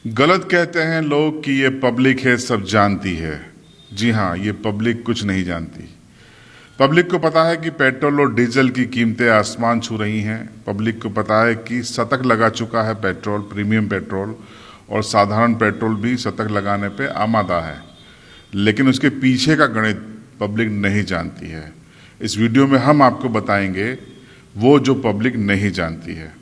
गलत कहते हैं लोग कि ये पब्लिक है, सब जानती है। जी हाँ, ये पब्लिक कुछ नहीं जानती। पब्लिक को पता है कि पेट्रोल और डीजल की कीमतें आसमान छू रही हैं। पब्लिक को पता है कि शतक लगा चुका है पेट्रोल, प्रीमियम पेट्रोल, और साधारण पेट्रोल भी शतक लगाने पे आमादा है। लेकिन उसके पीछे का गणित पब्लिक नहीं जानती है। इस वीडियो में हम आपको बताएंगे वो जो पब्लिक नहीं जानती है।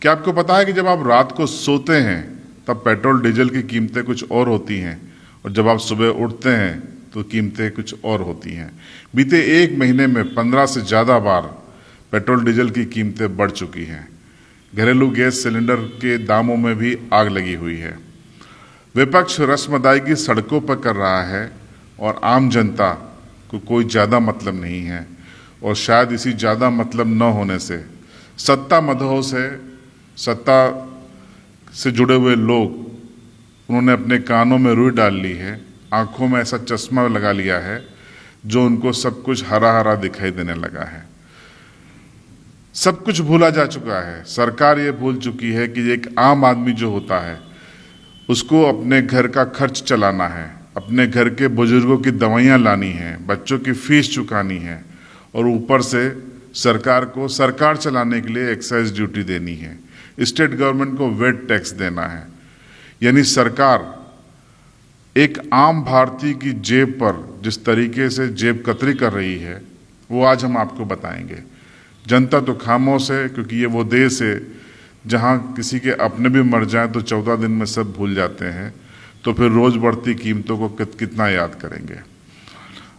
क्या आपको पता है कि जब आप रात को सोते हैं तब पेट्रोल डीजल की कीमतें कुछ और होती हैं, और जब आप सुबह उठते हैं तो कीमतें कुछ और होती हैं। बीते एक महीने में 15 से ज़्यादा बार पेट्रोल डीजल की कीमतें बढ़ चुकी हैं। घरेलू गैस सिलेंडर के दामों में भी आग लगी हुई है। विपक्ष रस्म अदायगी सड़कों पर कर रहा है और आम जनता को कोई ज़्यादा मतलब नहीं है, और शायद इसी ज़्यादा मतलब न होने से सत्ता मदहोश है। सत्ता से जुड़े हुए लोग, उन्होंने अपने कानों में रुई डाल ली है, आंखों में ऐसा चश्मा लगा लिया है जो उनको सब कुछ हरा हरा दिखाई देने लगा है। सब कुछ भूला जा चुका है। सरकार ये भूल चुकी है कि एक आम आदमी जो होता है उसको अपने घर का खर्च चलाना है, अपने घर के बुजुर्गों की दवाइयाँ लानी है, बच्चों की फीस चुकानी है, और ऊपर से सरकार को सरकार चलाने के लिए एक्साइज ड्यूटी देनी है, स्टेट गवर्नमेंट को वेट टैक्स देना है। यानी सरकार एक आम भारतीय की जेब पर जिस तरीके से जेब कतरी कर रही है वो आज हम आपको बताएंगे। जनता तो खामोश है, क्योंकि ये वो देश है जहां किसी के अपने भी मर जाएं तो 14 दिन में सब भूल जाते हैं, तो फिर रोज बढ़ती कीमतों को कितना याद करेंगे।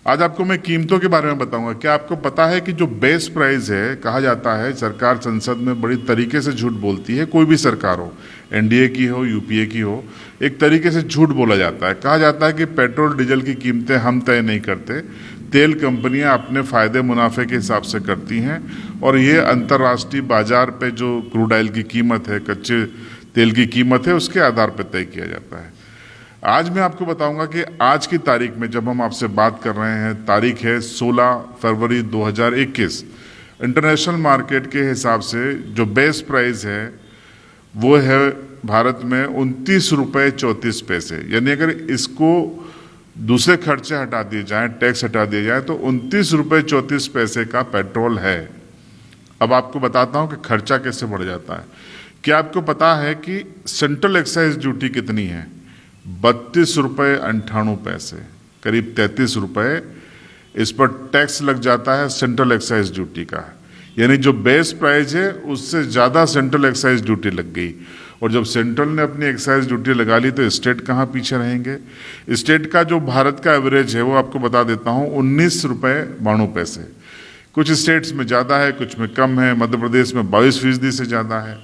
आज आपको मैं कीमतों के बारे में बताऊंगा। क्या आपको पता है कि जो बेस प्राइस है, कहा जाता है सरकार संसद में बड़ी तरीके से झूठ बोलती है, कोई भी सरकार हो, एनडीए की हो, यूपीए की हो, एक तरीके से झूठ बोला जाता है। कहा जाता है कि पेट्रोल डीजल की कीमतें हम तय नहीं करते, तेल कंपनियां अपने फायदे मुनाफे के हिसाब से करती हैं, और ये अंतर्राष्ट्रीय बाजार पे जो क्रूड ऑयल की कीमत है, कच्चे तेल की कीमत है, उसके आधार पर तय किया जाता है। आज मैं आपको बताऊंगा कि आज की तारीख में जब हम आपसे बात कर रहे हैं, तारीख है 16 फरवरी 2021, इंटरनेशनल मार्केट के हिसाब से जो बेस प्राइस है वो है भारत में 29 रुपये 34 पैसे। यानी अगर इसको दूसरे खर्चे हटा दिए जाएं, टैक्स हटा दिए जाए, तो 29 रुपये 34 पैसे का पेट्रोल है। अब आपको बताता हूं कि खर्चा कैसे बढ़ जाता है। क्या आपको पता है कि सेंट्रल एक्साइज ड्यूटी कितनी है? 32 रुपये 98 पैसे, करीब 33 रुपये इस पर टैक्स लग जाता है सेंट्रल एक्साइज ड्यूटी का। यानी जो बेस प्राइस है उससे ज़्यादा सेंट्रल एक्साइज ड्यूटी लग गई, और जब सेंट्रल ने अपनी एक्साइज ड्यूटी लगा ली तो स्टेट कहाँ पीछे रहेंगे। स्टेट का जो भारत का एवरेज है वो आपको बता देता हूँ, 19 रुपये 92 पैसे। कुछ स्टेट्स में ज़्यादा है, कुछ में कम है। मध्य प्रदेश में 22% से ज़्यादा है,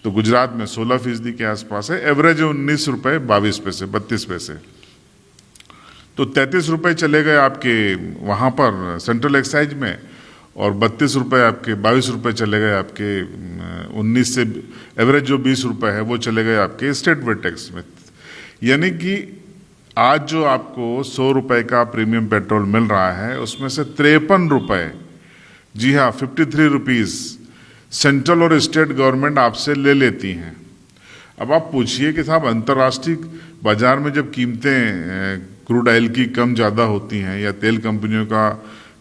तो गुजरात में 16% के आसपास है। एवरेज है 19 रुपये 22 पैसे, 32 पैसे। तो 33 रुपये चले गए आपके वहाँ पर सेंट्रल एक्साइज में, और 32 रुपये आपके, 22 रुपये चले गए आपके 19 से एवरेज जो 20 रुपये है वो चले गए आपके स्टेट वेट टैक्स में। यानी कि आज जो आपको 100 रुपये का प्रीमियम पेट्रोल मिल रहा है उसमें से 53 रुपये, जी हाँ 53 रुपीज़ सेंट्रल और स्टेट गवर्नमेंट आपसे ले लेती हैं। अब आप पूछिए कि साहब अंतर्राष्ट्रीय बाजार में जब कीमतें क्रूड ऑयल की कम ज़्यादा होती हैं या तेल कंपनियों का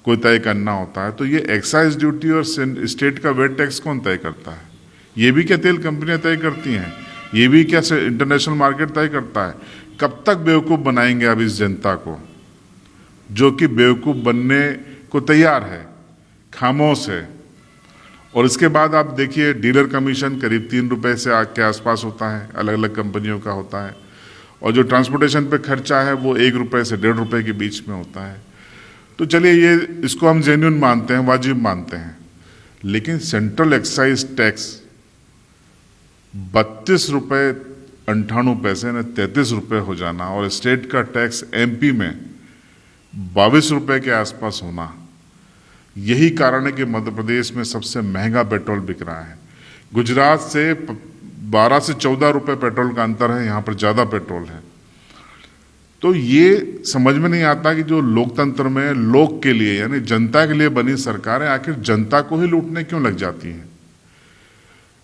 कोई तय करना होता है, तो ये एक्साइज ड्यूटी और स्टेट का वेट टैक्स कौन तय करता है? ये भी क्या तेल कंपनियां तय करती हैं? ये भी क्या इंटरनेशनल मार्केट तय करता है? कब तक बेवकूफ़ बनाएंगे अब इस जनता को, जो कि बेवकूफ़ बनने को तैयार है, खामोश है। और इसके बाद आप देखिए डीलर कमीशन करीब 3 रुपये से आग के आसपास होता है, अलग अलग कंपनियों का होता है, और जो ट्रांसपोर्टेशन पे खर्चा है वो 1 रुपये से 1.5 रुपये के बीच में होता है। तो चलिए ये इसको हम जेन्युइन मानते हैं, वाजिब मानते हैं। लेकिन सेंट्रल एक्साइज टैक्स 32 रुपये 98 पैसे ने 33 रुपये हो जाना, और स्टेट का टैक्स एमपी में 22 रुपये के आसपास होना, यही कारण है कि मध्य प्रदेश में सबसे महंगा पेट्रोल बिक रहा है। गुजरात से 12 से 14 रुपये पेट्रोल का अंतर है, यहाँ पर ज़्यादा पेट्रोल है। तो ये समझ में नहीं आता कि जो लोकतंत्र में लोग के लिए यानी जनता के लिए बनी सरकार है, आखिर जनता को ही लूटने क्यों लग जाती है।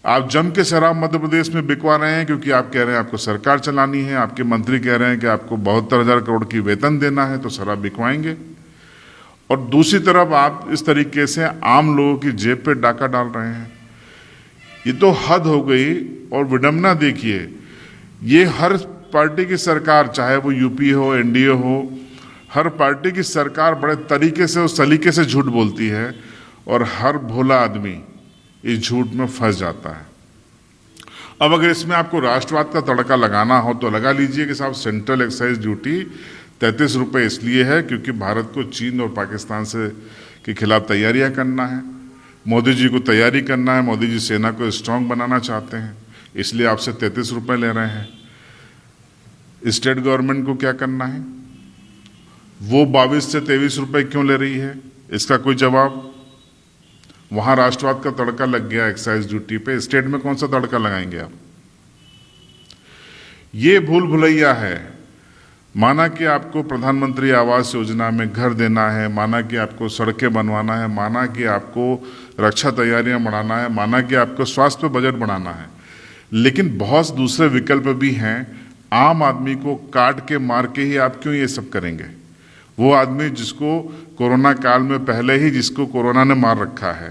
आप जम के शराब मध्य प्रदेश में बिकवा रहे हैं क्योंकि आप कह रहे हैं आपको सरकार चलानी है, आपके मंत्री कह रहे हैं कि आपको 72,000 करोड़ की वेतन देना है तो शराब बिकवाएंगे। और दूसरी तरफ आप इस तरीके से आम लोगों की जेब पे डाका डाल रहे हैं। ये तो हद हो गई। और विडंबना देखिए, ये हर पार्टी की सरकार, चाहे वो यूपी हो, एनडीए हो, हर पार्टी की सरकार बड़े तरीके से और सलीके से झूठ बोलती है और हर भोला आदमी इस झूठ में फंस जाता है। अब अगर इसमें आपको राष्ट्रवाद का तड़का लगाना हो तो लगा लीजिए कि साहब सेंट्रल एक्साइज ड्यूटी 33 रुपये इसलिए है क्योंकि भारत को चीन और पाकिस्तान से के खिलाफ तैयारियां करना है, मोदी जी को तैयारी करना है, मोदी जी सेना को स्ट्रांग बनाना चाहते हैं, इसलिए आपसे 33 रुपये ले रहे हैं। स्टेट गवर्नमेंट को क्या करना है? वो 22 से 23 रुपये क्यों ले रही है? इसका कोई जवाब? वहां राष्ट्रवाद का तड़का लग गया एक्साइज ड्यूटी पे, स्टेट में कौन सा तड़का लगाएंगे आप? ये भूल भुलैया है। माना कि आपको प्रधानमंत्री आवास योजना में घर देना है, माना कि आपको सड़कें बनवाना है, माना कि आपको रक्षा तैयारियां बढ़ाना है, माना कि आपको स्वास्थ्य बजट बढ़ाना है, लेकिन बहुत दूसरे विकल्प भी हैं। आम आदमी को काट के मार के ही आप क्यों ये सब करेंगे? वो आदमी जिसको कोरोना काल में पहले ही जिसको कोरोना ने मार रखा है,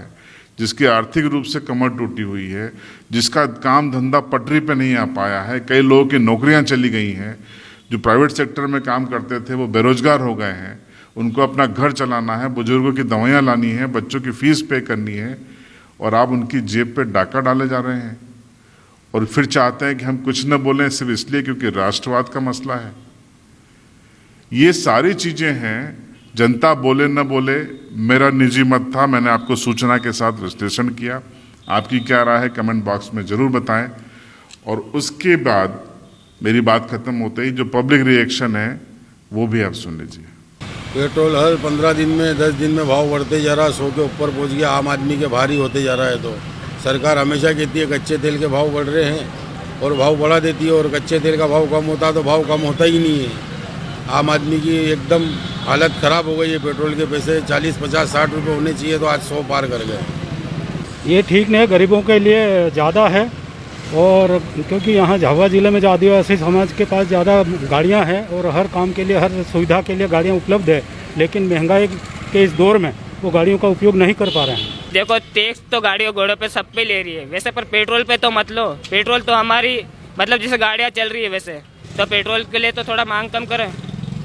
जिसकी आर्थिक रूप से कमर टूटी हुई है, जिसका काम धंधा पटरी पे नहीं आ पाया है, कई लोगों की नौकरियां चली गई हैं, जो प्राइवेट सेक्टर में काम करते थे वो बेरोजगार हो गए हैं, उनको अपना घर चलाना है, बुजुर्गों की दवाइयाँ लानी है, बच्चों की फीस पे करनी है, और आप उनकी जेब पे डाका डाले जा रहे हैं। और फिर चाहते हैं कि हम कुछ न बोलें सिर्फ इसलिए क्योंकि राष्ट्रवाद का मसला है। ये सारी चीजें हैं। जनता बोले न बोले मेरा निजी मत था, मैंने आपको सूचना के साथ विश्लेषण किया। आपकी क्या राय है कमेंट बॉक्स में जरूर बताएं। और उसके बाद मेरी बात खत्म होते ही जो पब्लिक रिएक्शन है वो भी आप सुन लीजिए। पेट्रोल हर 15 दिन में 10 दिन में भाव बढ़ते जा रहा, 100 के ऊपर पहुंच गया, आम आदमी के भारी होते जा रहा है। तो सरकार हमेशा कहती है कच्चे तेल के भाव बढ़ रहे हैं और भाव बढ़ा देती है, और कच्चे तेल का भाव कम होता तो भाव कम होता ही नहीं है। आम आदमी की एकदम हालत ख़राब हो गई है। पेट्रोल के पैसे 40, 50, 60 रुपये होने चाहिए तो आज 100 पार कर गए। ये ठीक नहीं है, गरीबों के लिए ज़्यादा है। और क्योंकि यहाँ झाबुआ ज़िले में जो आदिवासी समाज के पास ज़्यादा गाड़ियाँ हैं और हर काम के लिए, हर सुविधा के लिए गाड़ियाँ उपलब्ध है, लेकिन महंगाई के इस दौर में वो गाड़ियों का उपयोग नहीं कर पा रहे हैं। देखो, टैक्स तो गाड़ियों घोड़ों पे सब पे ले रही है वैसे, पर पेट्रोल पे तो मत लो। पेट्रोल तो हमारी मतलब जैसे गाड़ियाँ चल रही है वैसे, तो पेट्रोल के लिए तो थोड़ा मांग कम करें।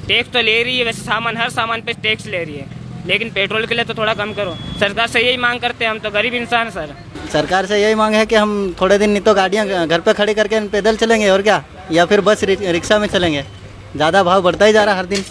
टैक्स तो ले रही है वैसे, सामान हर सामान पे टैक्स ले रही है, लेकिन पेट्रोल के लिए तो थोड़ा कम करो। सरकार से यही मांग करते हैं हम, तो गरीब इंसान सर। सरकार से यही मांग है कि हम थोड़े दिन नहीं तो गाड़ियाँ घर पे खड़ी करके पैदल चलेंगे और क्या, या फिर बस रिक्शा में चलेंगे। ज़्यादा भाव बढ़ता ही जा रहा है हर दिन।